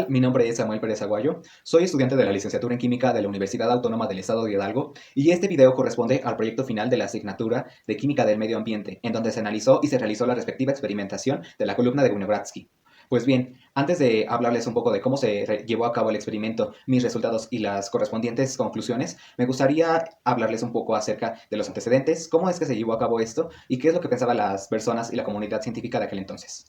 Mi nombre es Samuel Pérez Aguayo, soy estudiante de la licenciatura en Química de la Universidad Autónoma del Estado de Hidalgo y este video corresponde al proyecto final de la asignatura de Química del Medio Ambiente, en donde se analizó y se realizó la respectiva experimentación de la columna de Winogradsky. Pues bien, antes de hablarles un poco de cómo se llevó a cabo el experimento, mis resultados y las correspondientes conclusiones, me gustaría hablarles un poco acerca de los antecedentes, cómo es que se llevó a cabo esto y qué es lo que pensaban las personas y la comunidad científica de aquel entonces.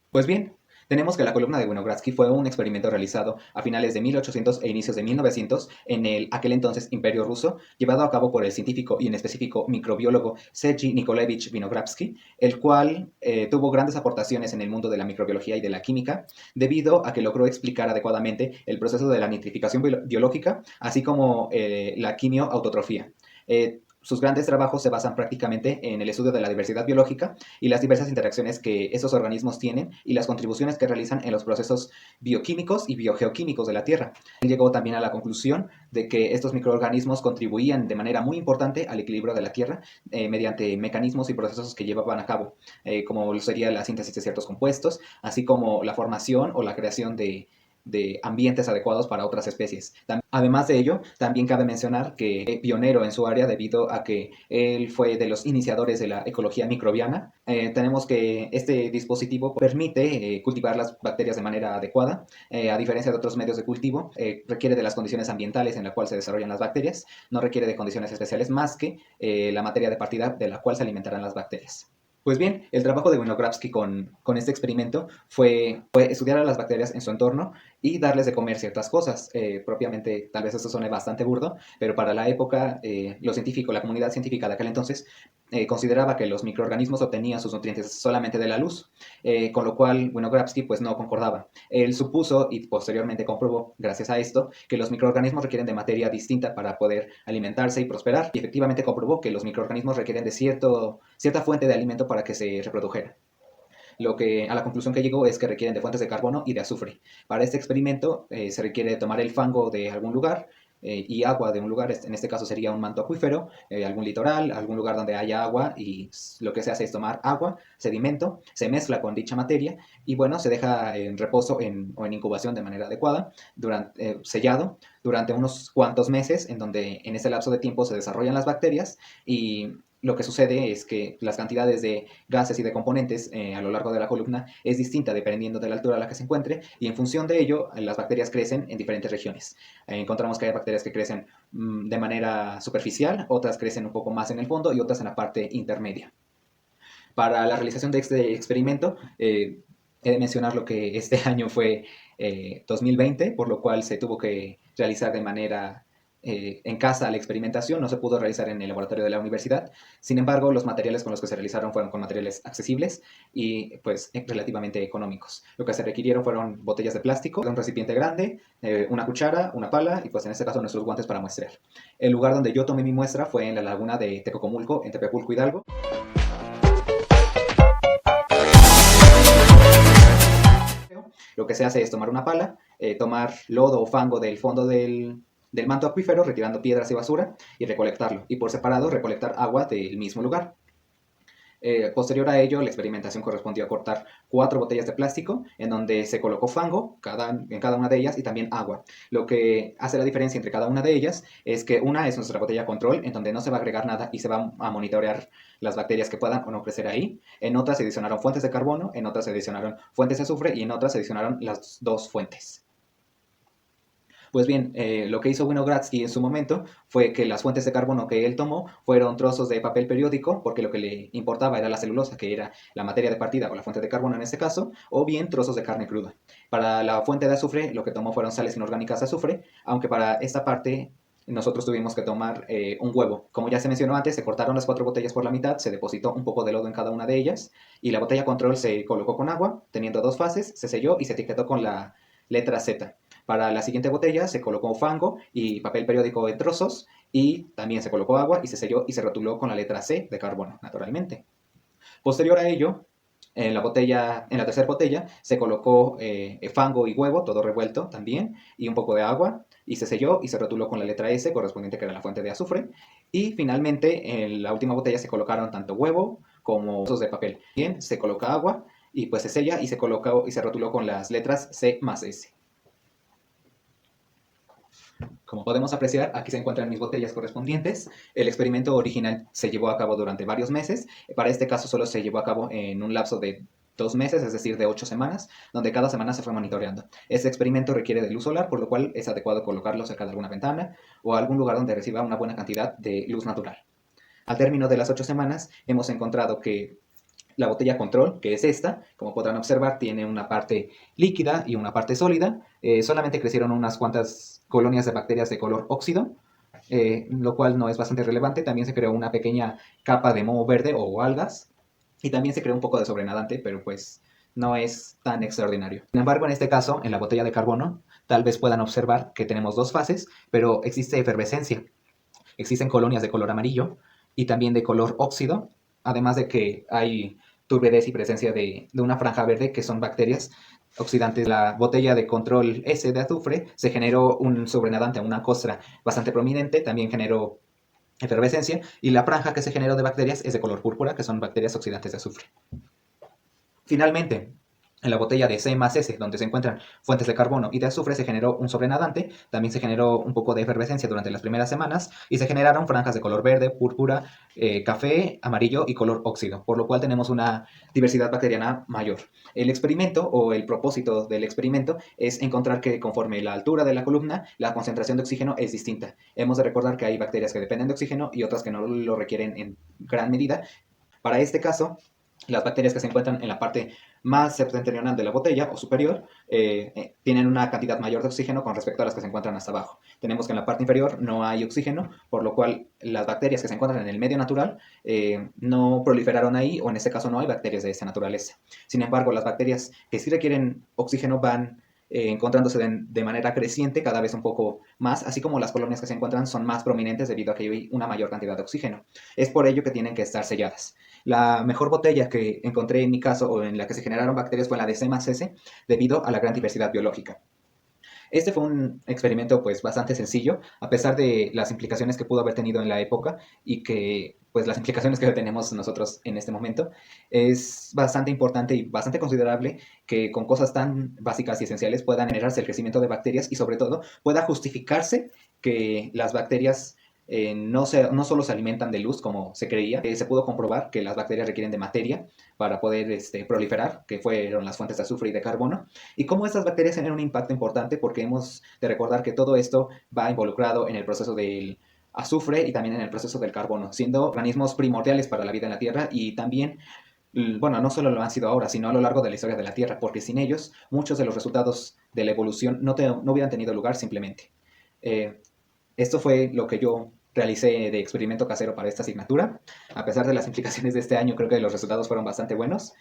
Pues bien, tenemos que la columna de Winogradsky fue un experimento realizado a finales de 1800 e inicios de 1900 en el aquel entonces Imperio Ruso, llevado a cabo por el científico y en específico microbiólogo Sergei Nikolaevich Winogradsky, el cual tuvo grandes aportaciones en el mundo de la microbiología y de la química, debido a que logró explicar adecuadamente el proceso de la nitrificación biológica, así como la quimioautotrofía. Sus grandes trabajos se basan prácticamente en el estudio de la diversidad biológica y las diversas interacciones que esos organismos tienen y las contribuciones que realizan en los procesos bioquímicos y biogeoquímicos de la Tierra. Él llegó también a la conclusión de que estos microorganismos contribuían de manera muy importante al equilibrio de la Tierra mediante mecanismos y procesos que llevaban a cabo, como sería la síntesis de ciertos compuestos, así como la formación o la creación de ambientes adecuados para otras especies. Además de ello, también cabe mencionar que es pionero en su área debido a que él fue de los iniciadores de la ecología microbiana. Tenemos que este dispositivo permite cultivar las bacterias de manera adecuada, a diferencia de otros medios de cultivo, requiere de las condiciones ambientales en las cuales se desarrollan las bacterias, no requiere de condiciones especiales más que la materia de partida de la cual se alimentarán las bacterias. Pues bien, el trabajo de Winogradsky con este experimento fue estudiar a las bacterias en su entorno y darles de comer ciertas cosas. Propiamente, tal vez esto suene bastante burdo, pero para la época, los científicos, la comunidad científica de aquel entonces, consideraba que los microorganismos obtenían sus nutrientes solamente de la luz, con lo cual Winogradsky pues no concordaba. Él supuso y posteriormente comprobó, gracias a esto, que los microorganismos requieren de materia distinta para poder alimentarse y prosperar. Y efectivamente comprobó que los microorganismos requieren de cierta fuente de alimento para que se reprodujera. A la conclusión que llegó es que requieren de fuentes de carbono y de azufre. Para este experimento se requiere tomar el fango de algún lugar y agua de un lugar, en este caso sería un manto acuífero, algún litoral, algún lugar donde haya agua, y lo que se hace es tomar agua, sedimento, se mezcla con dicha materia y bueno, se deja en reposo o en incubación de manera adecuada, sellado, durante unos cuantos meses, en donde en ese lapso de tiempo se desarrollan las bacterias y lo que sucede es que las cantidades de gases y de componentes a lo largo de la columna es distinta dependiendo de la altura a la que se encuentre y en función de ello las bacterias crecen en diferentes regiones. Encontramos que hay bacterias que crecen de manera superficial, otras crecen un poco más en el fondo y otras en la parte intermedia. Para la realización de este experimento, he de mencionar lo que este año fue 2020, por lo cual se tuvo que realizar de manera en casa la experimentación, no se pudo realizar en el laboratorio de la universidad. Sin embargo, los materiales con los que se realizaron fueron con materiales accesibles y pues relativamente económicos. Lo que se requirieron fueron botellas de plástico, un recipiente grande, una cuchara, una pala y pues en este caso nuestros guantes para muestrear. El lugar donde yo tomé mi muestra fue en la laguna de Tecocomulco, en Tepepulco, Hidalgo. Lo que se hace es tomar una pala, tomar lodo o fango del fondo del manto acuífero, retirando piedras y basura, y recolectarlo. Y por separado, recolectar agua del mismo lugar. Posterior a ello, la experimentación correspondió a cortar 4 botellas de plástico, en donde se colocó fango en cada una de ellas y también agua. Lo que hace la diferencia entre cada una de ellas es que una es nuestra botella control, en donde no se va a agregar nada y se va a monitorear las bacterias que puedan o no crecer ahí. En otras se adicionaron fuentes de carbono, en otras se adicionaron fuentes de azufre y en otras se adicionaron las dos fuentes. Pues bien, lo que hizo Winogradsky en su momento fue que las fuentes de carbono que él tomó fueron trozos de papel periódico, porque lo que le importaba era la celulosa, que era la materia de partida o la fuente de carbono en este caso, o bien trozos de carne cruda. Para la fuente de azufre, lo que tomó fueron sales inorgánicas de azufre, aunque para esta parte nosotros tuvimos que tomar un huevo. Como ya se mencionó antes, se cortaron las 4 botellas por la mitad, se depositó un poco de lodo en cada una de ellas, y la botella control se colocó con agua, teniendo 2 fases, se selló y se etiquetó con la letra Z. Para la siguiente botella se colocó fango y papel periódico en trozos y también se colocó agua y se selló y se rotuló con la letra C de carbono, naturalmente. Posterior a ello, en la tercera botella se colocó fango y huevo, todo revuelto también, y un poco de agua, y se selló y se rotuló con la letra S, correspondiente que era la fuente de azufre. Y finalmente, en la última botella se colocaron tanto huevo como trozos de papel. Bien, se coloca agua y pues se sella y se rotuló con las letras C más S. Como podemos apreciar, aquí se encuentran mis botellas correspondientes. El experimento original se llevó a cabo durante varios meses. Para este caso solo se llevó a cabo en un lapso de 2 meses, es decir, de 8 semanas, donde cada semana se fue monitoreando. Este experimento requiere de luz solar, por lo cual es adecuado colocarlo cerca de alguna ventana o algún lugar donde reciba una buena cantidad de luz natural. Al término de las 8 semanas, hemos encontrado que la botella control, que es esta, como podrán observar, tiene una parte líquida y una parte sólida. Solamente crecieron unas cuantas colonias de bacterias de color óxido, lo cual no es bastante relevante. También se creó una pequeña capa de moho verde o algas, y también se creó un poco de sobrenadante, pero pues no es tan extraordinario. Sin embargo, en este caso, en la botella de carbono, tal vez puedan observar que tenemos dos fases, pero existe efervescencia. Existen colonias de color amarillo y también de color óxido, además de que hay turbidez y presencia de una franja verde que son bacterias oxidantes. La botella de control S de azufre se generó un sobrenadante, una costra bastante prominente, también generó efervescencia, y la franja que se generó de bacterias es de color púrpura, que son bacterias oxidantes de azufre. Finalmente, en la botella de C más S, donde se encuentran fuentes de carbono y de azufre, se generó un sobrenadante, también se generó un poco de efervescencia durante las primeras semanas y se generaron franjas de color verde, púrpura, café, amarillo y color óxido, por lo cual tenemos una diversidad bacteriana mayor. El experimento o el propósito del experimento es encontrar que conforme la altura de la columna, la concentración de oxígeno es distinta. Hemos de recordar que hay bacterias que dependen de oxígeno y otras que no lo requieren en gran medida. Para este caso, las bacterias que se encuentran en la parte más septentrional de la botella o superior tienen una cantidad mayor de oxígeno con respecto a las que se encuentran hasta abajo. Tenemos que en la parte inferior no hay oxígeno, por lo cual las bacterias que se encuentran en el medio natural no proliferaron ahí, o en este caso no hay bacterias de esa naturaleza. Sin embargo, las bacterias que sí requieren oxígeno van encontrándose de manera creciente cada vez un poco más, así como las colonias que se encuentran son más prominentes debido a que hay una mayor cantidad de oxígeno. Es por ello que tienen que estar selladas. La mejor botella que encontré en mi caso, o en la que se generaron bacterias, fue la de C más S, debido a la gran diversidad biológica. Este fue un experimento pues bastante sencillo, a pesar de las implicaciones que pudo haber tenido en la época y que pues las implicaciones que tenemos nosotros en este momento. Es bastante importante y bastante considerable que con cosas tan básicas y esenciales puedan generarse el crecimiento de bacterias y sobre todo pueda justificarse que las bacterias no solo se alimentan de luz como se creía. Se pudo comprobar que las bacterias requieren de materia para poder proliferar, que fueron las fuentes de azufre y de carbono, y cómo estas bacterias tienen un impacto importante, porque hemos de recordar que todo esto va involucrado en el proceso del azufre y también en el proceso del carbono, siendo organismos primordiales para la vida en la Tierra. Y también, bueno, no solo lo han sido ahora, sino a lo largo de la historia de la Tierra, porque sin ellos muchos de los resultados de la evolución no hubieran tenido lugar simplemente. Eh, Esto fue lo que yo realicé de experimento casero para esta asignatura. A pesar de las implicaciones de este año, creo que los resultados fueron bastante buenos.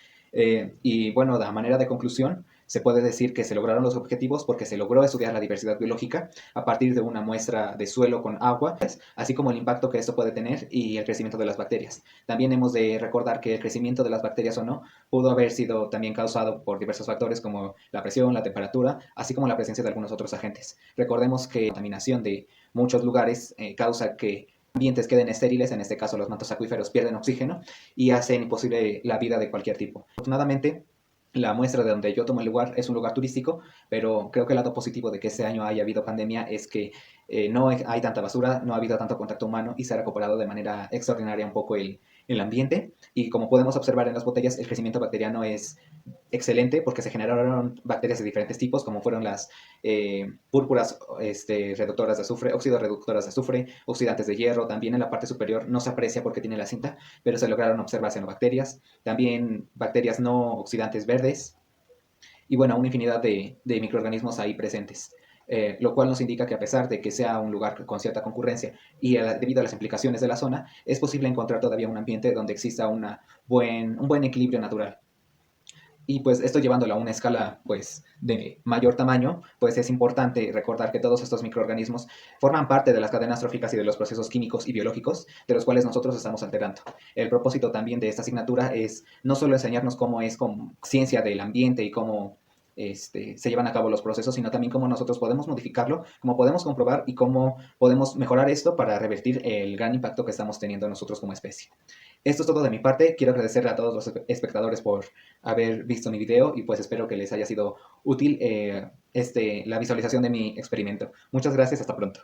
Y bueno, de manera de conclusión, se puede decir que se lograron los objetivos porque se logró estudiar la diversidad biológica a partir de una muestra de suelo con agua, así como el impacto que esto puede tener y el crecimiento de las bacterias. También hemos de recordar que el crecimiento de las bacterias o no pudo haber sido también causado por diversos factores como la presión, la temperatura, así como la presencia de algunos otros agentes. Recordemos que la contaminación de muchos lugares causa que ambientes queden estériles, en este caso los mantos acuíferos pierden oxígeno y hacen imposible la vida de cualquier tipo. Afortunadamente, la muestra de donde yo tomo el lugar es un lugar turístico, pero creo que el lado positivo de que este año haya habido pandemia es que no hay tanta basura, no ha habido tanto contacto humano y se ha recuperado de manera extraordinaria un poco el ambiente. Y como podemos observar en las botellas, el crecimiento bacteriano es excelente porque se generaron bacterias de diferentes tipos, como fueron las púrpuras reductoras de azufre, óxido reductoras de azufre, oxidantes de hierro. También en la parte superior no se aprecia porque tiene la cinta, pero se lograron observar cianobacterias, también bacterias no oxidantes verdes y bueno, una infinidad de microorganismos ahí presentes. Lo cual nos indica que a pesar de que sea un lugar con cierta concurrencia y debido a las implicaciones de la zona, es posible encontrar todavía un ambiente donde exista un buen equilibrio natural. Y pues esto llevándolo a una escala pues de mayor tamaño, pues es importante recordar que todos estos microorganismos forman parte de las cadenas tróficas y de los procesos químicos y biológicos de los cuales nosotros estamos alterando. El propósito también de esta asignatura es no solo enseñarnos cómo es con ciencia del ambiente y cómo se llevan a cabo los procesos, sino también cómo nosotros podemos modificarlo, cómo podemos comprobar y cómo podemos mejorar esto para revertir el gran impacto que estamos teniendo nosotros como especie. Esto es todo de mi parte. Quiero agradecerle a todos los espectadores por haber visto mi video y pues espero que les haya sido útil la visualización de mi experimento. Muchas gracias, hasta pronto.